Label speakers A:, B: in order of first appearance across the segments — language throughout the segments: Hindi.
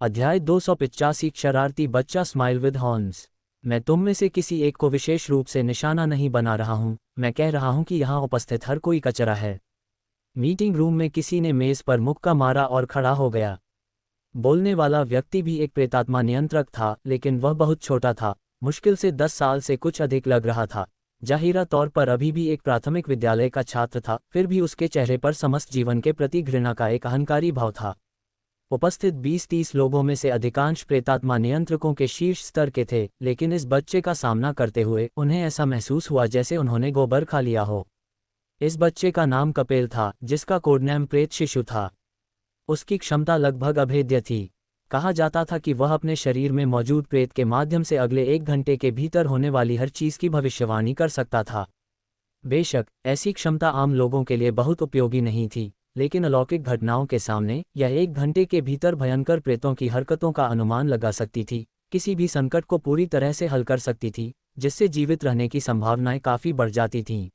A: अध्याय 285 शरारती बच्चा स्माइल विद हॉर्न्स। मैं तुम में से किसी एक को विशेष रूप से निशाना नहीं बना रहा हूं, मैं कह रहा हूं कि यहाँ उपस्थित हर कोई कचरा है। मीटिंग रूम में किसी ने मेज पर मुक्का मारा और खड़ा हो गया। बोलने वाला व्यक्ति भी एक प्रेतात्मा नियंत्रक था, लेकिन वह बहुत छोटा था, मुश्किल से 10 साल से कुछ अधिक लग रहा था। जाहिरा तौर पर अभी भी एक प्राथमिक विद्यालय का छात्र था, फिर भी उसके चेहरे पर समस्त जीवन के प्रति घृणा का एक अहंकारी भाव था। उपस्थित 20-30 लोगों में से अधिकांश प्रेतात्मा नियंत्रकों के शीर्ष स्तर के थे, लेकिन इस बच्चे का सामना करते हुए उन्हें ऐसा महसूस हुआ जैसे उन्होंने गोबर खा लिया हो। इस बच्चे का नाम कपेल था, जिसका कोडनेम प्रेत शिशु था। उसकी क्षमता लगभग अभेद्य थी। कहा जाता था कि वह अपने शरीर में मौजूद प्रेत के माध्यम से अगले 1 घंटे के भीतर होने वाली हर चीज की भविष्यवाणी कर सकता था। बेशक ऐसी क्षमता आम लोगों के लिए बहुत उपयोगी नहीं थी, लेकिन अलौकिक घटनाओं के सामने यह 1 घंटे के भीतर भयंकर प्रेतों की हरकतों का अनुमान लगा सकती थी, किसी भी संकट को पूरी तरह से हल कर सकती थी, जिससे जीवित रहने की संभावनाएं काफी बढ़ जाती थीं।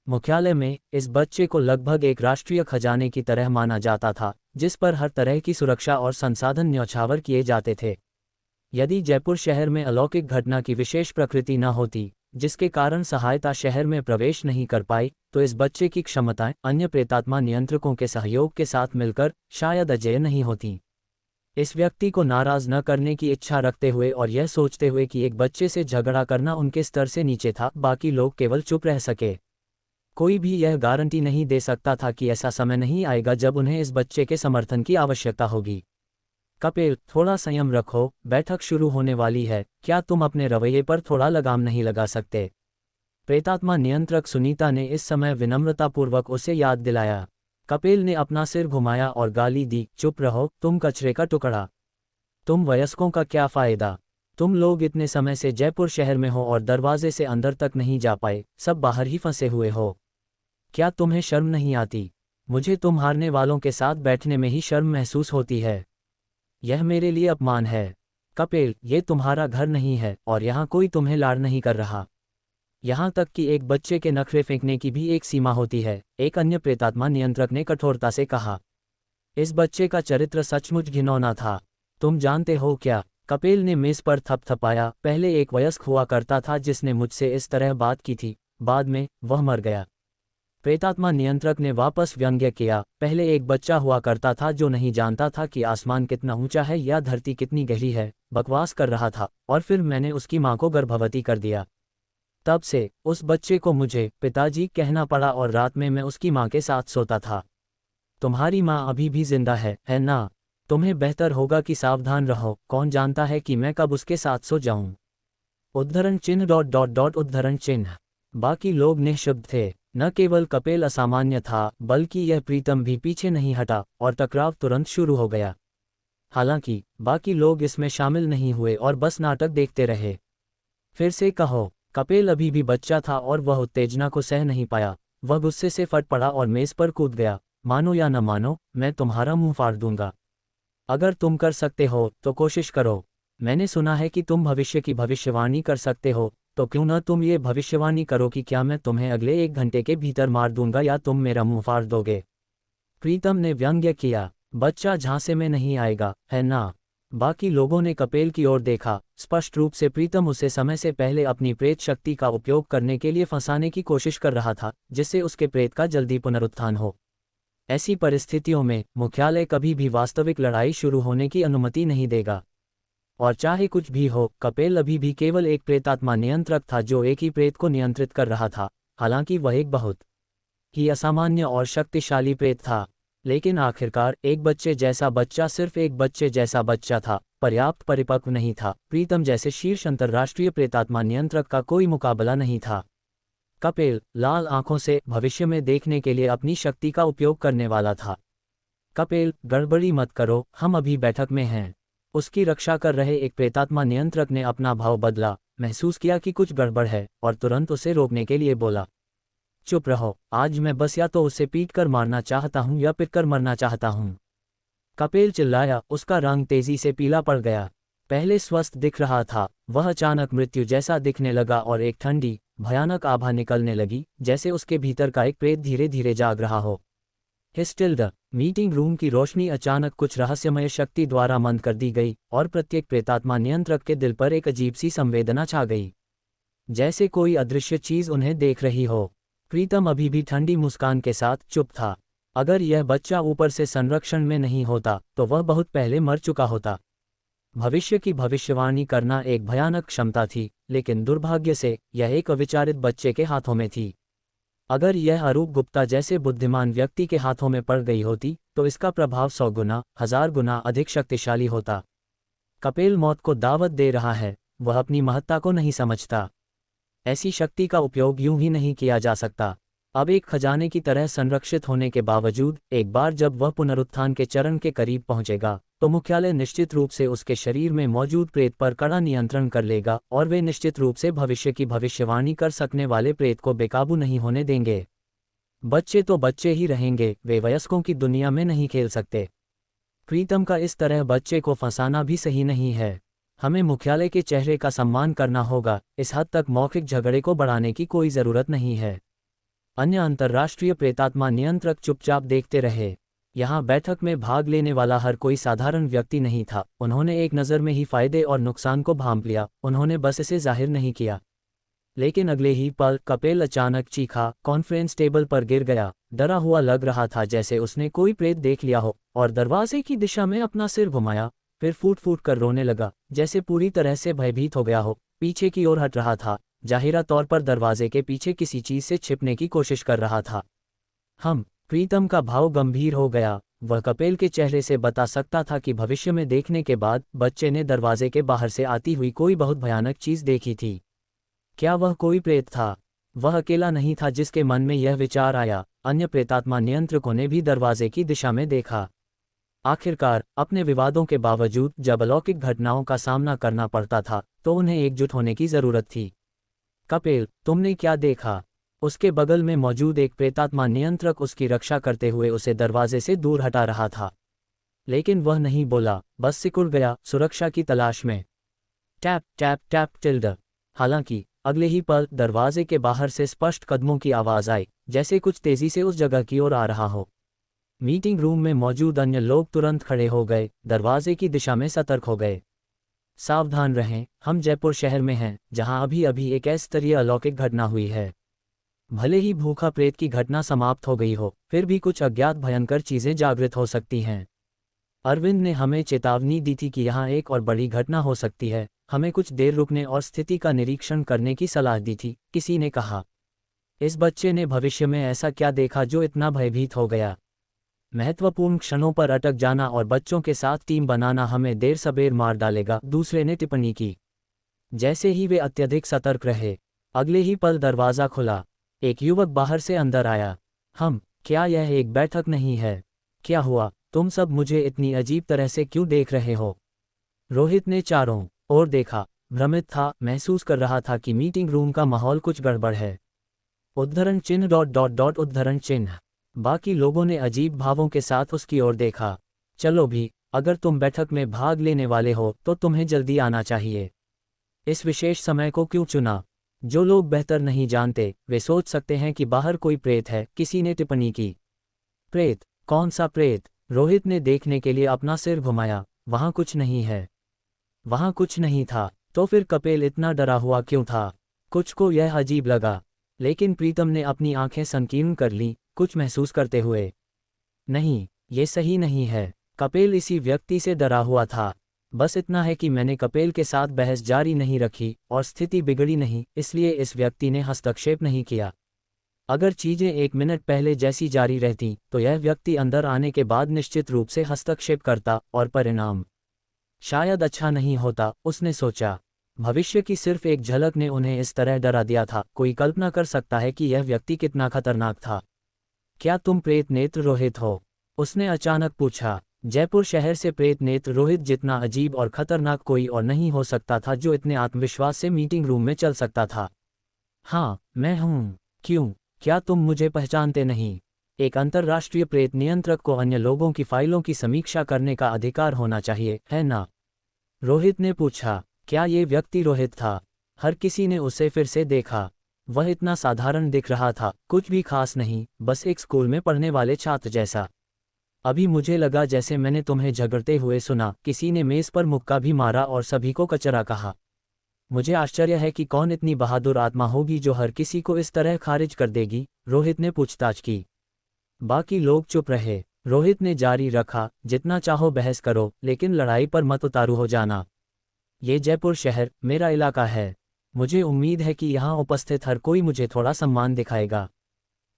A: मुख्यालय में इस बच्चे को लगभग एक राष्ट्रीय खजाने की तरह माना जाता था, जिस पर हर तरह की सुरक्षा और संसाधन न्यौछावर किए जाते थे। यदि जयपुर शहर में अलौकिक घटना की विशेष प्रकृति न होती, जिसके कारण सहायता शहर में प्रवेश नहीं कर पाई, तो इस बच्चे की क्षमताएं अन्य प्रेतात्मा नियंत्रकों के सहयोग के साथ मिलकर शायद अजेय नहीं होती। इस व्यक्ति को नाराज न करने की इच्छा रखते हुए और यह सोचते हुए कि एक बच्चे से झगड़ा करना उनके स्तर से नीचे था, बाकी लोग केवल चुप रह सके। कोई भी यह गारंटी नहीं दे सकता था कि ऐसा समय नहीं आएगा जब उन्हें इस बच्चे के समर्थन की आवश्यकता होगी। कपेल, थोड़ा संयम रखो, बैठक शुरू होने वाली है, क्या तुम अपने रवैये पर थोड़ा लगाम नहीं लगा सकते? प्रेतात्मा नियंत्रक सुनीता ने इस समय विनम्रतापूर्वक उसे याद दिलाया। कपेल ने अपना सिर घुमाया और गाली दी, चुप रहो, तुम कचरे का टुकड़ा। तुम वयस्कों का क्या फायदा? तुम लोग इतने समय से जयपुर शहर में हो और दरवाजे से अंदर तक नहीं जा पाए, सब बाहर ही फंसे हुए हो। क्या तुम्हें शर्म नहीं आती? मुझे तुम हारने वालों के साथ बैठने में ही शर्म महसूस होती है। यह मेरे लिए अपमान है। कपेल, ये तुम्हारा घर नहीं है और यहाँ कोई तुम्हें लाड़ नहीं कर रहा। यहाँ तक कि एक बच्चे के नखरे फेंकने की भी एक सीमा होती है, एक अन्य प्रेतात्मा नियंत्रक ने कठोरता से कहा। इस बच्चे का चरित्र सचमुच घिनौना था। तुम जानते हो क्या? कपेल ने मेज पर थपथपाया। पहले एक वयस्क हुआ करता था जिसने मुझसे इस तरह बात की थी, बाद में वह मर गया। प्रेतात्मा नियंत्रक ने वापस व्यंग्य किया। पहले एक बच्चा हुआ करता था जो नहीं जानता था कि आसमान कितना ऊंचा है या धरती कितनी गहरी है, बकवास कर रहा था, और फिर मैंने उसकी मां को गर्भवती कर दिया। तब से उस बच्चे को मुझे पिताजी कहना पड़ा और रात में मैं उसकी मां के साथ सोता था। तुम्हारी मां अभी भी जिंदा है ना? तुम्हें बेहतर होगा कि सावधान रहो, कौन जानता है कि मैं कब उसके साथ सो जाऊं। उद्धरण चिन्ह ... उद्धरण चिन्ह। बाकी लोग निःशब्द थे। न केवल कपेल असामान्य था, बल्कि यह प्रीतम भी पीछे नहीं हटा और टकराव तुरंत शुरू हो गया। हालांकि बाकी लोग इसमें शामिल नहीं हुए और बस नाटक देखते रहे। फिर से कहो। कपेल अभी भी बच्चा था और वह उत्तेजना को सह नहीं पाया। वह गुस्से से फट पड़ा और मेज पर कूद गया। मानो या न मानो, मैं तुम्हारा मुंह फाड़ दूंगा। अगर तुम कर सकते हो तो कोशिश करो। मैंने सुना है कि तुम भविष्य की भविष्यवाणी कर सकते हो, तो क्यों न तुम ये भविष्यवाणी करो कि क्या मैं तुम्हें अगले 1 घंटे के भीतर मार दूंगा या तुम मेरा मुंह फाड़ दोगे। प्रीतम ने व्यंग्य किया। बच्चा झांसे में नहीं आएगा, है ना? बाकी लोगों ने कपेल की ओर देखा। स्पष्ट रूप से प्रीतम उसे समय से पहले अपनी प्रेत शक्ति का उपयोग करने के लिए फंसाने की कोशिश कर रहा था, जिससे उसके प्रेत का जल्दी पुनरुत्थान हो। ऐसी परिस्थितियों में मुख्यालय कभी भी वास्तविक लड़ाई शुरू होने की अनुमति नहीं देगा। और चाहे कुछ भी हो, कपेल अभी भी केवल एक प्रेतात्मा नियंत्रक था जो एक ही प्रेत को नियंत्रित कर रहा था। हालांकि वह एक बहुत ही असामान्य और शक्तिशाली प्रेत था, लेकिन आखिरकार एक बच्चे जैसा बच्चा सिर्फ एक बच्चे जैसा बच्चा था, पर्याप्त परिपक्व नहीं था। प्रीतम जैसे शीर्ष अंतर्राष्ट्रीय प्रेतात्मा नियंत्रक का कोई मुकाबला नहीं था। कपेल लाल आंखों से भविष्य में देखने के लिए अपनी शक्ति का उपयोग करने वाला था। कपेल, गड़बड़ी मत करो, हम अभी बैठक में हैं। उसकी रक्षा कर रहे एक प्रेतात्मा नियंत्रक ने अपना भाव बदला, महसूस किया कि कुछ गड़बड़ है और तुरंत उसे रोकने के लिए बोला। चुप रहो, आज मैं बस या तो उसे पीट कर मारना चाहता हूं या पिटकर मरना चाहता हूं। कपेल चिल्लाया। उसका रंग तेजी से पीला पड़ गया। पहले स्वस्थ दिख रहा था, वह अचानक मृत्यु जैसा दिखने लगा और एक ठंडी भयानक आभा निकलने लगी, जैसे उसके भीतर का एक प्रेत धीरे धीरे जाग रहा हो। हिस्टिल्ड। मीटिंग रूम की रोशनी अचानक कुछ रहस्यमय शक्ति द्वारा मंद कर दी गई और प्रत्येक प्रेतात्मा नियंत्रक के दिल पर एक अजीब सी संवेदना छा गई, जैसे कोई अदृश्य चीज उन्हें देख रही हो। प्रीतम अभी भी ठंडी मुस्कान के साथ चुप था। अगर यह बच्चा ऊपर से संरक्षण में नहीं होता तो वह बहुत पहले मर चुका होता। भविष्य की भविष्यवाणी करना एक भयानक क्षमता थी, लेकिन दुर्भाग्य से यह एक अविचारित बच्चे के हाथों में थी। अगर यह अरूप गुप्ता जैसे बुद्धिमान व्यक्ति के हाथों में पड़ गई होती तो इसका प्रभाव 100 गुना 1000 गुना अधिक शक्तिशाली होता। कपेल मौत को दावत दे रहा है, वह अपनी महत्ता को नहीं समझता। ऐसी शक्ति का उपयोग यूं ही नहीं किया जा सकता। अब एक खजाने की तरह संरक्षित होने के बावजूद एक बार जब वह पुनरुत्थान के चरण के करीब पहुंचेगा तो मुख्यालय निश्चित रूप से उसके शरीर में मौजूद प्रेत पर कड़ा नियंत्रण कर लेगा और वे निश्चित रूप से भविष्य की भविष्यवाणी कर सकने वाले प्रेत को बेकाबू नहीं होने देंगे। बच्चे तो बच्चे ही रहेंगे, वे वयस्कों की दुनिया में नहीं खेल सकते। प्रीतम का इस तरह बच्चे को फंसाना भी सही नहीं है। हमें मुख्यालय के चेहरे का सम्मान करना होगा। इस हद तक मौखिक झगड़े को बढ़ाने की कोई जरूरत नहीं है। अन्य अंतर्राष्ट्रीय प्रेतात्मा नियंत्रक चुपचाप देखते रहे। यहाँ बैठक में भाग लेने वाला हर कोई साधारण व्यक्ति नहीं था। उन्होंने एक नज़र में ही फायदे और नुकसान को भांप लिया, उन्होंने बस इसे जाहिर नहीं किया। लेकिन अगले ही पल कपेल अचानक चीखा, कॉन्फ्रेंस टेबल पर गिर गया। डरा हुआ लग रहा था, जैसे उसने कोई प्रेत देख लिया हो, और दरवाजे की दिशा में अपना सिर घुमाया। फिर फूट फूट कर रोने लगा, जैसे पूरी तरह से भयभीत हो गया हो। पीछे की ओर हट रहा था, जाहिरा तौर पर दरवाजे के पीछे किसी चीज से छिपने की कोशिश कर रहा था। प्रीतम का भाव गंभीर हो गया। वह कपेल के चेहरे से बता सकता था कि भविष्य में देखने के बाद बच्चे ने दरवाजे के बाहर से आती हुई कोई बहुत भयानक चीज देखी थी। क्या वह कोई प्रेत था? वह अकेला नहीं था जिसके मन में यह विचार आया। अन्य प्रेतात्मा नियंत्रकों ने भी दरवाजे की दिशा में देखा। आखिरकार अपने विवादों के बावजूद जब अलौकिक घटनाओं का सामना करना पड़ता था तो उन्हें एकजुट होने की जरूरत थी। कपेल, तुमने क्या देखा? उसके बगल में मौजूद एक प्रेतात्मा नियंत्रक उसकी रक्षा करते हुए उसे दरवाजे से दूर हटा रहा था। लेकिन वह नहीं बोला, बस सिकुड़ गया, सुरक्षा की तलाश में। Tap tap tap tilde. हालांकि अगले ही पल दरवाजे के बाहर से स्पष्ट कदमों की आवाज आई, जैसे कुछ तेजी से उस जगह की ओर आ रहा हो। मीटिंग रूम में मौजूद अन्य लोग तुरंत खड़े हो गए, दरवाजे की दिशा में सतर्क हो गए। सावधान रहें, हम जयपुर शहर में हैं, जहां अभी अभी एक अस्तरीय अलौकिक घटना हुई है। भले ही भूखा प्रेत की घटना समाप्त हो गई हो, फिर भी कुछ अज्ञात भयंकर चीजें जागृत हो सकती हैं। अरविंद ने हमें चेतावनी दी थी कि यहाँ एक और बड़ी घटना हो सकती है। हमें कुछ देर रुकने और स्थिति का निरीक्षण करने की सलाह दी थी, किसी ने कहा। इस बच्चे ने भविष्य में ऐसा क्या देखा जो इतना भयभीत हो गया? महत्वपूर्ण क्षणों पर अटक जाना और बच्चों के साथ टीम बनाना हमें देर सबेर मार डालेगा, दूसरे ने टिप्पणी की। जैसे ही वे अत्यधिक सतर्क रहे, अगले ही पल दरवाज़ा खुला। एक युवक बाहर से अंदर आया। क्या यह एक बैठक नहीं है? क्या हुआ? तुम सब मुझे इतनी अजीब तरह से क्यों देख रहे हो? रोहित ने चारों ओर देखा, भ्रमित था, महसूस कर रहा था कि मीटिंग रूम का माहौल कुछ गड़बड़ है। उद्धरण चिन्ह डॉट डॉट डॉट उद्धरण चिन्ह। बाकी लोगों ने अजीब भावों के साथ उसकी ओर देखा। चलो भी, अगर तुम बैठक में भाग लेने वाले हो तो तुम्हें जल्दी आना चाहिए। इस विशेष समय को क्यों चुना? जो लोग बेहतर नहीं जानते वे सोच सकते हैं कि बाहर कोई प्रेत है, किसी ने टिप्पणी की। प्रेत? कौन सा प्रेत? रोहित ने देखने के लिए अपना सिर घुमाया। वहां कुछ नहीं है। वहां कुछ नहीं था। तो फिर कपेल इतना डरा हुआ क्यों था? कुछ को यह अजीब लगा, लेकिन प्रीतम ने अपनी आंखें संकीर्ण कर लीं, कुछ महसूस करते हुए। नहीं, ये सही नहीं है। कपेल इसी व्यक्ति से डरा हुआ था। बस इतना है कि मैंने कपेल के साथ बहस जारी नहीं रखी और स्थिति बिगड़ी नहीं, इसलिए इस व्यक्ति ने हस्तक्षेप नहीं किया। अगर चीजें 1 मिनट पहले जैसी जारी रहती तो यह व्यक्ति अंदर आने के बाद निश्चित रूप से हस्तक्षेप करता और परिणाम शायद अच्छा नहीं होता, उसने सोचा। भविष्य की सिर्फ एक झलक ने उन्हें इस तरह डरा दिया था। कोई कल्पना कर सकता है कि यह व्यक्ति कितना खतरनाक था। क्या तुम प्रेत नेत्र रोहित हो? उसने अचानक पूछा। जयपुर शहर से प्रेत नेत्र रोहित जितना अजीब और खतरनाक कोई और नहीं हो सकता था जो इतने आत्मविश्वास से मीटिंग रूम में चल सकता था। हाँ, मैं हूँ। क्यों? क्या तुम मुझे पहचानते नहीं? एक अंतर्राष्ट्रीय प्रेत नियंत्रक को अन्य लोगों की फाइलों की समीक्षा करने का अधिकार होना चाहिए, है ना? रोहित ने पूछा। क्या ये व्यक्ति रोहित था? हर किसी ने उसे फिर से देखा। वह इतना साधारण दिख रहा था, कुछ भी खास नहीं, बस एक स्कूल में पढ़ने वाले छात्र जैसा। अभी मुझे लगा जैसे मैंने तुम्हें झगड़ते हुए सुना, किसी ने मेज पर मुक्का भी मारा और सभी को कचरा कहा। मुझे आश्चर्य है कि कौन इतनी बहादुर आत्मा होगी जो हर किसी को इस तरह खारिज कर देगी, रोहित ने पूछताछ की। बाकी लोग चुप रहे। रोहित ने जारी रखा, जितना चाहो बहस करो, लेकिन लड़ाई पर मत उतारू हो जाना। ये जयपुर शहर मेरा इलाका है। मुझे उम्मीद है कि यहाँ उपस्थित हर कोई मुझे थोड़ा सम्मान दिखाएगा।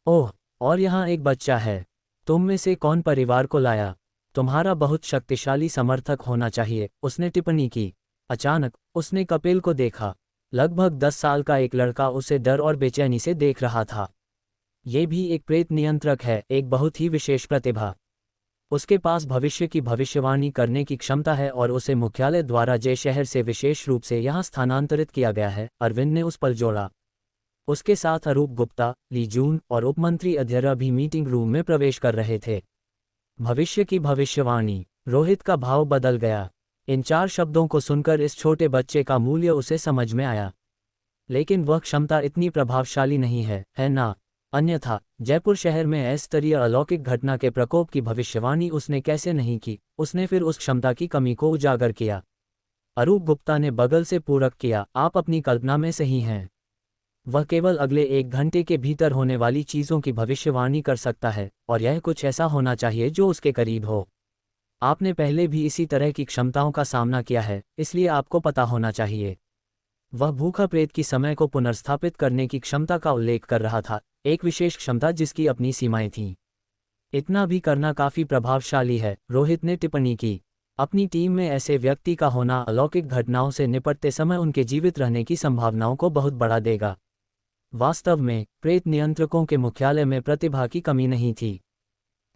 A: ओह, और यहाँ एक बच्चा है। तुम में से कौन परिवार को लाया? तुम्हारा बहुत शक्तिशाली समर्थक होना चाहिए, उसने टिप्पणी की। अचानक उसने कपिल को देखा। लगभग 10 साल का एक लड़का उसे डर और बेचैनी से देख रहा था। ये भी एक प्रेत नियंत्रक है, एक बहुत ही विशेष प्रतिभा। उसके पास भविष्य की भविष्यवाणी करने की क्षमता है और उसे मुख्यालय द्वारा जय शहर से विशेष रूप से यहाँ स्थानांतरित किया गया है, अरविंद ने उस पर जोड़ा। उसके साथ अरूप गुप्ता, ली जून और उपमंत्री अध्यरा भी मीटिंग रूम में प्रवेश कर रहे थे। भविष्य की भविष्यवाणी। रोहित का भाव बदल गया। इन 4 शब्दों को सुनकर इस छोटे बच्चे का मूल्य उसे समझ में आया। लेकिन वह क्षमता इतनी प्रभावशाली नहीं है ना? अन्यथा जयपुर शहर में अस्तरीय अलौकिक घटना के प्रकोप की भविष्यवाणी उसने कैसे नहीं की? उसने फिर उस क्षमता की कमी को उजागर किया। अरूप गुप्ता ने बगल से पूरक किया, आप अपनी कल्पना में सही हैं। वह केवल अगले 1 घंटे के भीतर होने वाली चीज़ों की भविष्यवाणी कर सकता है, और यह कुछ ऐसा होना चाहिए जो उसके करीब हो। आपने पहले भी इसी तरह की क्षमताओं का सामना किया है, इसलिए आपको पता होना चाहिए। वह भूखा प्रेत की समय को पुनर्स्थापित करने की क्षमता का उल्लेख कर रहा था, एक विशेष क्षमता जिसकी अपनी सीमाएं थीं। इतना भी करना काफी प्रभावशाली है, रोहित ने टिप्पणी की। अपनी टीम में ऐसे व्यक्ति का होना अलौकिक घटनाओं से निपटते समय उनके जीवित रहने की संभावनाओं को बहुत बढ़ा देगा। वास्तव में प्रेत नियंत्रकों के मुख्यालय में प्रतिभा की कमी नहीं थी।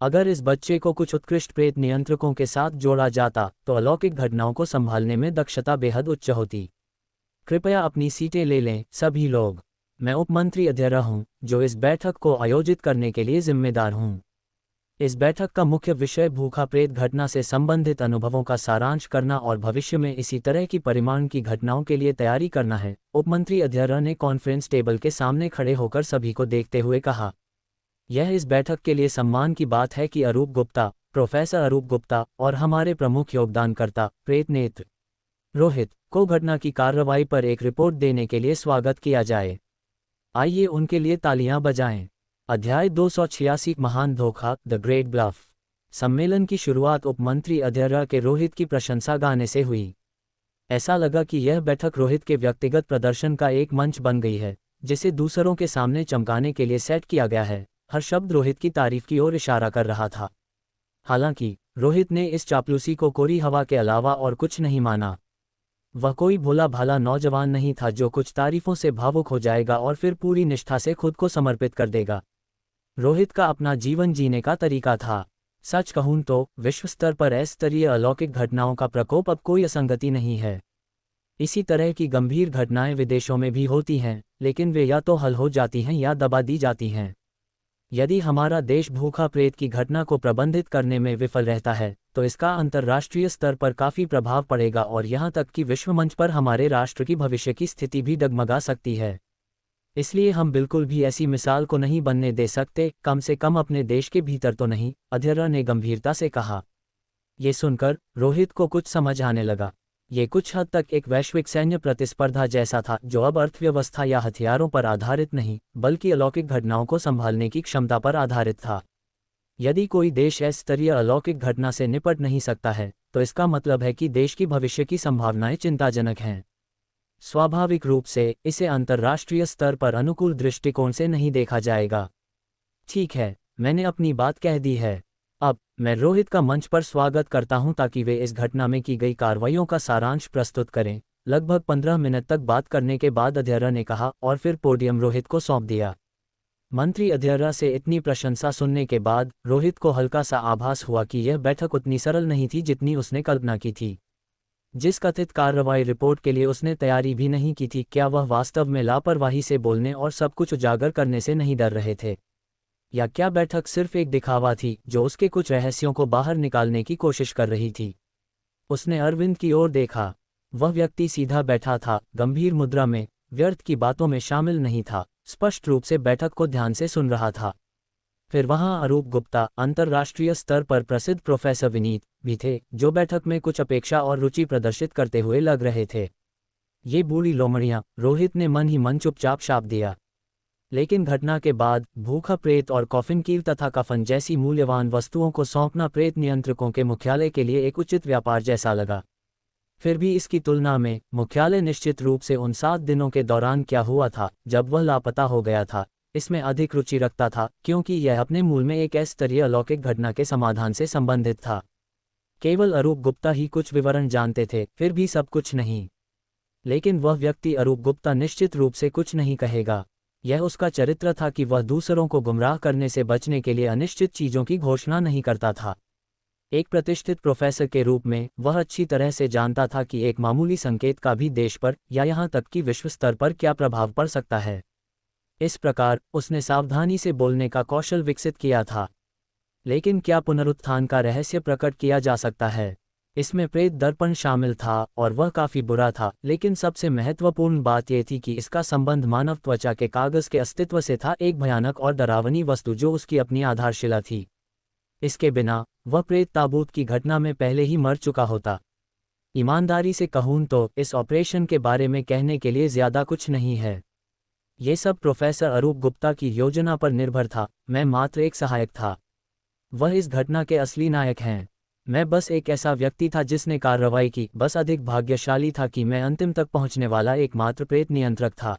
A: अगर इस बच्चे को कुछ उत्कृष्ट प्रेत नियंत्रकों के साथ जोड़ा जाता तो अलौकिक घटनाओं को संभालने में दक्षता बेहद उच्च होती। कृपया अपनी सीटें ले लें सभी लोग। मैं उपमंत्री अध्यरा हूं, जो इस बैठक को आयोजित करने के लिए जिम्मेदार हूं। इस बैठक का मुख्य विषय भूखा प्रेत घटना से संबंधित अनुभवों का सारांश करना और भविष्य में इसी तरह की परिमाण की घटनाओं के लिए तैयारी करना है, उपमंत्री अध्यरा ने कॉन्फ्रेंस टेबल के सामने खड़े होकर सभी को देखते हुए कहा। यह इस बैठक के लिए सम्मान की बात है कि अरूप गुप्ता, प्रोफेसर अरूप गुप्ता और हमारे प्रमुख योगदानकर्ता प्रेत नेत्र रोहित को घटना की कार्रवाई पर एक रिपोर्ट देने के लिए स्वागत किया जाए। आइए उनके लिए तालियां बजाएं। अध्याय 286 महान धोखा, द ग्रेट ब्लफ। सम्मेलन की शुरुआत उपमंत्री अध्यरा के रोहित की प्रशंसा गाने से हुई। ऐसा लगा कि यह बैठक रोहित के व्यक्तिगत प्रदर्शन का एक मंच बन गई है, जिसे दूसरों के सामने चमकाने के लिए सेट किया गया है। हर शब्द रोहित की तारीफ की ओर इशारा कर रहा था। हालांकि रोहित ने इस चापलूसी को कोरी हवा के अलावा और कुछ नहीं माना। वह कोई भोला भाला नौजवान नहीं था जो कुछ तारीफों से भावुक हो जाएगा और फिर पूरी निष्ठा से खुद को समर्पित कर देगा। रोहित का अपना जीवन जीने का तरीका था। सच कहूं तो विश्व स्तर पर अस्तरीय अलौकिक घटनाओं का प्रकोप अब कोई असंगति नहीं है। इसी तरह की गंभीर घटनाएं विदेशों में भी होती हैं, लेकिन वे या तो हल हो जाती हैं या दबा दी जाती हैं। यदि हमारा देश भूखा प्रेत की घटना को प्रबंधित करने में विफल रहता है, तो इसका अंतर्राष्ट्रीय स्तर पर काफ़ी प्रभाव पड़ेगा और यहाँ तक कि विश्व मंच पर हमारे राष्ट्र की भविष्य की स्थिति भी डगमगा सकती है। इसलिए हम बिल्कुल भी ऐसी मिसाल को नहीं बनने दे सकते, कम से कम अपने देश के भीतर तो नहीं, अध्यरा ने गंभीरता से कहा। ये सुनकर रोहित को कुछ समझ आने लगा। ये कुछ हद तक एक वैश्विक सैन्य प्रतिस्पर्धा जैसा था, जो अब अर्थव्यवस्था या हथियारों पर आधारित नहीं, बल्कि अलौकिक घटनाओं को संभालने की क्षमता पर आधारित था। यदि कोई देश स्तरीय अलौकिक घटना से निपट नहीं सकता है, तो इसका मतलब है कि देश की भविष्य की संभावनाएं चिंताजनक हैं। स्वाभाविक रूप से इसे अंतर्राष्ट्रीय स्तर पर अनुकूल दृष्टिकोण से नहीं देखा जाएगा। ठीक है, मैंने अपनी बात कह दी है। अब मैं रोहित का मंच पर स्वागत करता हूं ताकि वे इस घटना में की गई कार्रवाइयों का सारांश प्रस्तुत करें। लगभग 15 मिनट तक बात करने के बाद अध्यरा ने कहा और फिर पोडियम रोहित को सौंप दिया। मंत्री अध्यरा से इतनी प्रशंसा सुनने के बाद रोहित को हल्का सा आभास हुआ कि यह बैठक उतनी सरल नहीं थी जितनी उसने कल्पना की थी। जिस कथित कार्रवाई रिपोर्ट के लिए उसने तैयारी भी नहीं की थी, क्या वह वास्तव में लापरवाही से बोलने और सब कुछ उजागर करने से नहीं डर रहे थे? या क्या बैठक सिर्फ एक दिखावा थी जो उसके कुछ रहस्यों को बाहर निकालने की कोशिश कर रही थी? उसने अरविंद की ओर देखा। वह व्यक्ति सीधा बैठा था, गंभीर मुद्रा में, व्यर्थ की बातों में शामिल नहीं था, स्पष्ट रूप से बैठक को ध्यान से सुन रहा था। फिर वहां अरूप गुप्ता, अंतर्राष्ट्रीय स्तर पर प्रसिद्ध प्रोफेसर विनीत भी थे, जो बैठक में कुछ अपेक्षा और रुचि प्रदर्शित करते हुए लग रहे थे। ये बूढ़ी लोमड़ियां, रोहित ने मन ही मन चुपचाप शाप दिया। लेकिन घटना के बाद भूखा प्रेत और कॉफिन कील तथा कफन जैसी मूल्यवान वस्तुओं को सौंपना प्रेत नियंत्रकों के मुख्यालय के लिए एक उचित व्यापार जैसा लगा। फिर भी इसकी तुलना में मुख्यालय निश्चित रूप से उन 7 दिनों के दौरान क्या हुआ था जब वह लापता हो गया था, इसमें अधिक रुचि रखता था, क्योंकि यह अपने मूल में एक अस्तरीय अलौकिक घटना के समाधान से संबंधित था। केवल अरूप गुप्ता ही कुछ विवरण जानते थे, फिर भी सब कुछ नहीं। लेकिन वह व्यक्ति अरूप गुप्ता निश्चित रूप से कुछ नहीं कहेगा। यह उसका चरित्र था कि वह दूसरों को गुमराह करने से बचने के लिए अनिश्चित चीज़ों की घोषणा नहीं करता था। एक प्रतिष्ठित प्रोफेसर के रूप में वह अच्छी तरह से जानता था कि एक मामूली संकेत का भी देश पर या यहाँ तक कि विश्व स्तर पर क्या प्रभाव पड़ सकता है। इस प्रकार उसने सावधानी से बोलने का कौशल विकसित किया था। लेकिन क्या पुनरुत्थान का रहस्य प्रकट किया जा सकता है? इसमें प्रेत दर्पण शामिल था और वह काफी बुरा था, लेकिन सबसे महत्वपूर्ण बात यह थी कि इसका संबंध मानव त्वचा के कागज के अस्तित्व से था, एक भयानक और डरावनी वस्तु जो उसकी अपनी आधारशिला थी। इसके बिना वह प्रेत ताबूत की घटना में पहले ही मर चुका होता। ईमानदारी से कहूं तो इस ऑपरेशन के बारे में कहने के लिए ज्यादा कुछ नहीं है। ये सब प्रोफेसर अरूप गुप्ता की योजना पर निर्भर था, मैं मात्र एक सहायक था। वह इस घटना के असली नायक हैं। मैं बस एक ऐसा व्यक्ति था जिसने कार्रवाई की, बस अधिक भाग्यशाली था कि मैं अंतिम तक पहुंचने वाला एकमात्र प्रेत नियंत्रक था।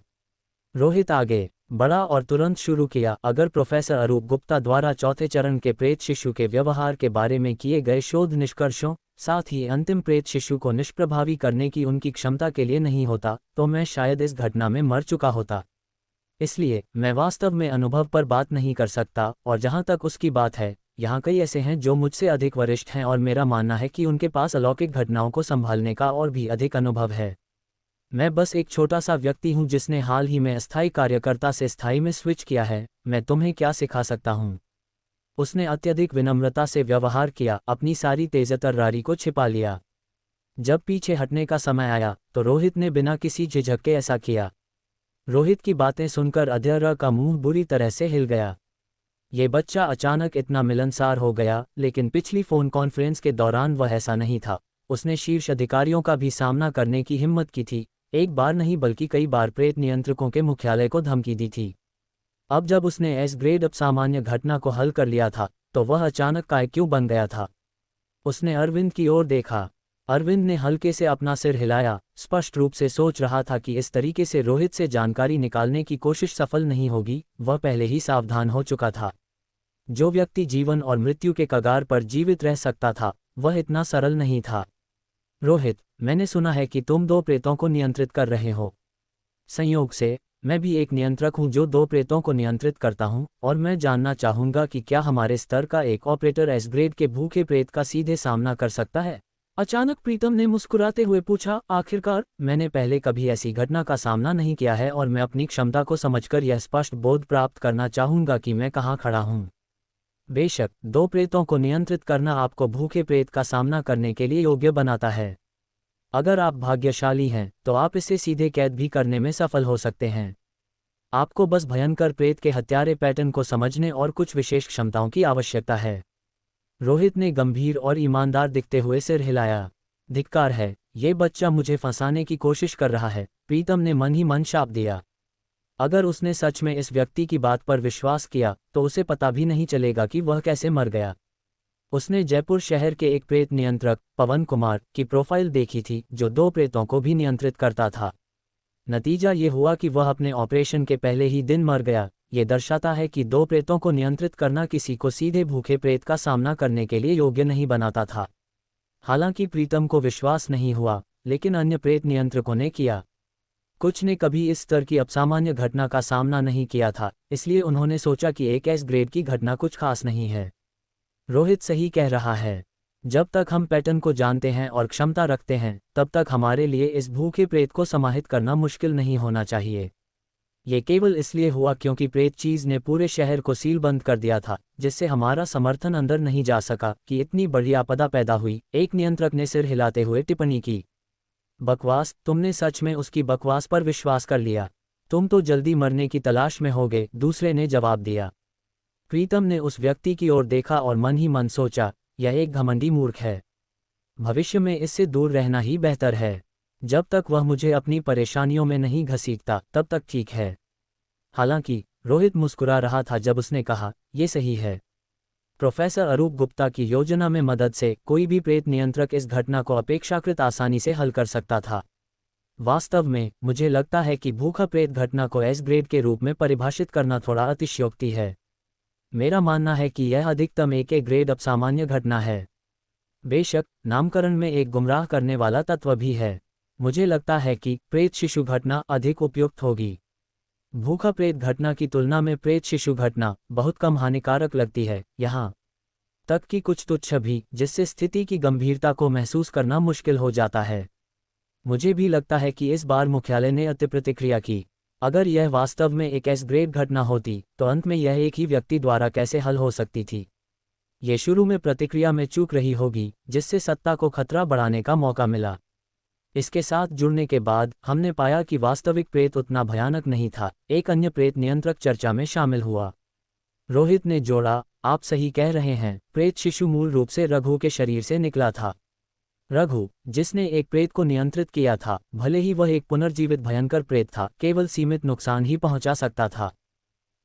A: रोहित आगे बढ़ा और तुरंत शुरू किया। अगर प्रोफेसर अरूप गुप्ता द्वारा चौथे चरण के प्रेत शिशु के व्यवहार के बारे में किए गए शोध निष्कर्षों, साथ ही अंतिम प्रेत शिशु को निष्प्रभावी करने की उनकी क्षमता के लिए नहीं होता, तो मैं शायद इस घटना में मर चुका होता। इसलिए मैं वास्तव में अनुभव पर बात नहीं कर सकता, और जहां तक उसकी बात है, यहाँ कई ऐसे हैं जो मुझसे अधिक वरिष्ठ हैं और मेरा मानना है कि उनके पास अलौकिक घटनाओं को संभालने का और भी अधिक अनुभव है। मैं बस एक छोटा सा व्यक्ति हूँ जिसने हाल ही में अस्थायी कार्यकर्ता से स्थायी में स्विच किया है। मैं तुम्हें क्या सिखा सकता हूँ? उसने अत्यधिक विनम्रता से व्यवहार किया, अपनी सारी तेजतर्रारी को छिपा लिया। जब पीछे हटने का समय आया तो रोहित ने बिना किसी झिझक के ऐसा किया। रोहित की बातें सुनकर अध्ययरा का मुंह बुरी तरह से हिल गया। ये बच्चा अचानक इतना मिलनसार हो गया, लेकिन पिछली फोन कॉन्फ्रेंस के दौरान वह ऐसा नहीं था। उसने शीर्ष अधिकारियों का भी सामना करने की हिम्मत की थी, एक बार नहीं बल्कि कई बार प्रेत नियंत्रकों के मुख्यालय को धमकी दी थी। अब जब उसने एस ग्रेड असामान्य घटना को हल कर लिया था, तो वह अचानक काय क्यों बन गया था? उसने अरविंद की ओर देखा। अरविंद ने हल्के से अपना सिर हिलाया, स्पष्ट रूप से सोच रहा था कि इस तरीके से रोहित से जानकारी निकालने की कोशिश सफल नहीं होगी। वह पहले ही सावधान हो चुका था। जो व्यक्ति जीवन और मृत्यु के कगार पर जीवित रह सकता था, वह इतना सरल नहीं था। रोहित, मैंने सुना है कि तुम 2 प्रेतों को नियंत्रित कर रहे हो। संयोग से मैं भी एक नियंत्रक हूं जो 2 प्रेतों को नियंत्रित करता हूं, और मैं जानना चाहूंगा कि क्या हमारे स्तर का एक ऑपरेटर एस ग्रेड के भूखे प्रेत का सीधे सामना कर सकता है? अचानक प्रीतम ने मुस्कुराते हुए पूछा। आखिरकार, मैंने पहले कभी ऐसी घटना का सामना नहीं किया है और मैं अपनी क्षमता को समझकर यह स्पष्ट बोध प्राप्त करना चाहूंगा कि मैं कहाँ खड़ा हूँ। बेशक, 2 प्रेतों को नियंत्रित करना आपको भूखे प्रेत का सामना करने के लिए योग्य बनाता है। अगर आप भाग्यशाली हैं तो आप इसे सीधे कैद भी करने में सफल हो सकते हैं। आपको बस भयंकर प्रेत के हत्यारे पैटर्न को समझने और कुछ विशेष क्षमताओं की आवश्यकता है। रोहित ने गंभीर और ईमानदार दिखते हुए सिर हिलाया। धिक्कार है, ये बच्चा मुझे फंसाने की कोशिश कर रहा है, प्रीतम ने मन ही मन शाप दिया। अगर उसने सच में इस व्यक्ति की बात पर विश्वास किया तो उसे पता भी नहीं चलेगा कि वह कैसे मर गया। उसने जयपुर शहर के एक प्रेत नियंत्रक पवन कुमार की प्रोफाइल देखी थी, जो 2 प्रेतों को भी नियंत्रित करता था। नतीजा ये हुआ कि वह अपने ऑपरेशन के पहले ही दिन मर गया। ये दर्शाता है कि 2 प्रेतों को नियंत्रित करना किसी को सीधे भूखे प्रेत का सामना करने के लिए योग्य नहीं बनाता था। हालांकि प्रीतम को विश्वास नहीं हुआ, लेकिन अन्य प्रेत नियंत्रकों ने किया। कुछ ने कभी इस स्तर की असामान्य घटना का सामना नहीं किया था, इसलिए उन्होंने सोचा कि एक एस ग्रेड की घटना कुछ खास नहीं है। रोहित सही कह रहा है। जब तक हम पैटर्न को जानते हैं और क्षमता रखते हैं, तब तक हमारे लिए इस भूखे प्रेत को समाहित करना मुश्किल नहीं होना चाहिए। ये केवल इसलिए हुआ क्योंकि प्रेत चीज ने पूरे शहर को सीलबंद कर दिया था, जिससे हमारा समर्थन अंदर नहीं जा सका कि इतनी बड़ी आपदा पैदा हुई। एक नियंत्रक ने सिर हिलाते हुए टिप्पणी की। बकवास, तुमने सच में उसकी बकवास पर विश्वास कर लिया? तुम तो जल्दी मरने की तलाश में होगे, दूसरे ने जवाब दिया। प्रीतम ने उस व्यक्ति की ओर देखा और मन ही मन सोचा, यह एक घमंडी मूर्ख है। भविष्य में इससे दूर रहना ही बेहतर है। जब तक वह मुझे अपनी परेशानियों में नहीं घसीटता तब तक ठीक है। हालांकि रोहित मुस्कुरा रहा था जब उसने कहा, ये सही है। प्रोफेसर अरूप गुप्ता की योजना में मदद से कोई भी प्रेत नियंत्रक इस घटना को अपेक्षाकृत आसानी से हल कर सकता था। वास्तव में मुझे लगता है कि भूखा प्रेत घटना को एस ग्रेड के रूप में परिभाषित करना थोड़ा अतिशयोक्ति है। मेरा मानना है कि यह अधिकतम एक ए ग्रेड अपसामान्य घटना है। बेशक नामकरण में एक गुमराह करने वाला तत्व भी है। मुझे लगता है कि प्रेत शिशु घटना अधिक उपयुक्त होगी। भूखा प्रेत घटना की तुलना में प्रेत शिशु घटना बहुत कम हानिकारक लगती है, यहाँ तक कि कुछ तुच्छ भी, जिससे स्थिति की गंभीरता को महसूस करना मुश्किल हो जाता है। मुझे भी लगता है कि इस बार मुख्यालय ने अति प्रतिक्रिया की। अगर यह वास्तव में एक एस ग्रेड घटना होती तो अंत में यह एक ही व्यक्ति द्वारा कैसे हल हो सकती थी। ये शुरू में प्रतिक्रिया में चूक रही होगी, जिससे सत्ता को खतरा बढ़ाने का मौका मिला। इसके साथ जुड़ने के बाद हमने पाया कि वास्तविक प्रेत उतना भयानक नहीं था। एक अन्य प्रेत नियंत्रक चर्चा में शामिल हुआ। रोहित ने जोड़ा, आप सही कह रहे हैं, प्रेत शिशु मूल रूप से रघु के शरीर से निकला था। रघु, जिसने एक प्रेत को नियंत्रित किया था, भले ही वह एक पुनर्जीवित भयंकर प्रेत था, केवल सीमित नुकसान ही पहुंचा सकता था।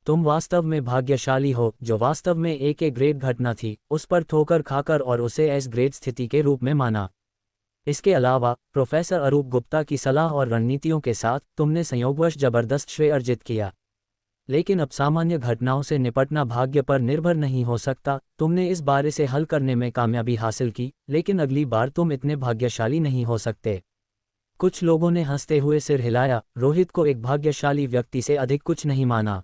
A: तुम वास्तव में भाग्यशाली हो जो वास्तव में एक ए ग्रेड घटना थी उस पर ठोकर खाकर और उसे एस ग्रेड स्थिति के रूप में माना। इसके अलावा प्रोफेसर अरूप गुप्ता की सलाह और रणनीतियों के साथ तुमने संयोगवश जबरदस्त श्रेय अर्जित किया। लेकिन अब सामान्य घटनाओं से निपटना भाग्य पर निर्भर नहीं हो सकता। तुमने इस बारे से हल करने में कामयाबी हासिल की, लेकिन अगली बार तुम इतने भाग्यशाली नहीं हो सकते। कुछ लोगों ने हंसते हुए सिर हिलाया। रोहित को एक भाग्यशाली व्यक्ति से अधिक कुछ नहीं माना।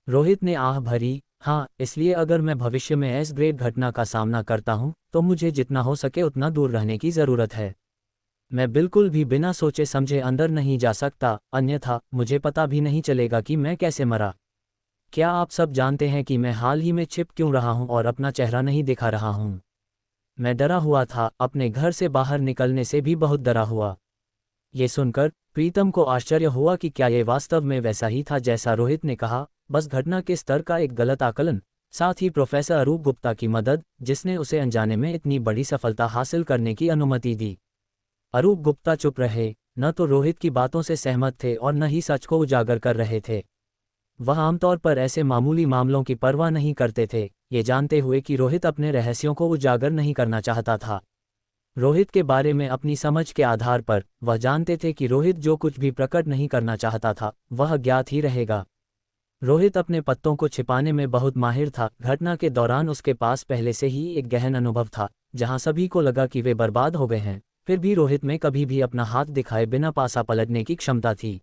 A: रोहित ने आह भरी, हाँ, इसलिए अगर मैं भविष्य में एस ग्रेड घटना का सामना करता हूँ तो मुझे जितना हो सके उतना दूर रहने की ज़रूरत है। मैं बिल्कुल भी बिना सोचे समझे अंदर नहीं जा सकता, अन्यथा मुझे पता भी नहीं चलेगा कि मैं कैसे मरा। क्या आप सब जानते हैं कि मैं हाल ही में छिप क्यों रहा हूँ और अपना चेहरा नहीं दिखा रहा हूँ? मैं डरा हुआ था, अपने घर से बाहर निकलने से भी बहुत डरा हुआ। ये सुनकर प्रीतम को आश्चर्य हुआ कि क्या ये वास्तव में वैसा ही था जैसा रोहित ने कहा, बस घटना के स्तर का एक गलत आकलन, साथ ही प्रोफेसर अरूप गुप्ता की मदद जिसने उसे अनजाने में इतनी बड़ी सफलता हासिल करने की अनुमति दी। अरूप गुप्ता चुप रहे, न तो रोहित की बातों से सहमत थे और न ही सच को उजागर कर रहे थे। वह आमतौर पर ऐसे मामूली मामलों की परवाह नहीं करते थे, ये जानते हुए कि रोहित अपने रहस्यों को उजागर नहीं करना चाहता था। रोहित के बारे में अपनी समझ के आधार पर वह जानते थे कि रोहित जो कुछ भी प्रकट नहीं करना चाहता था वह अज्ञात ही रहेगा। रोहित अपने पत्तों को छिपाने में बहुत माहिर था। घटना के दौरान उसके पास पहले से ही एक गहन अनुभव था, जहां सभी को लगा कि वे बर्बाद हो गए हैं, फिर भी रोहित में कभी भी अपना हाथ दिखाए बिना पासा पलटने की क्षमता थी।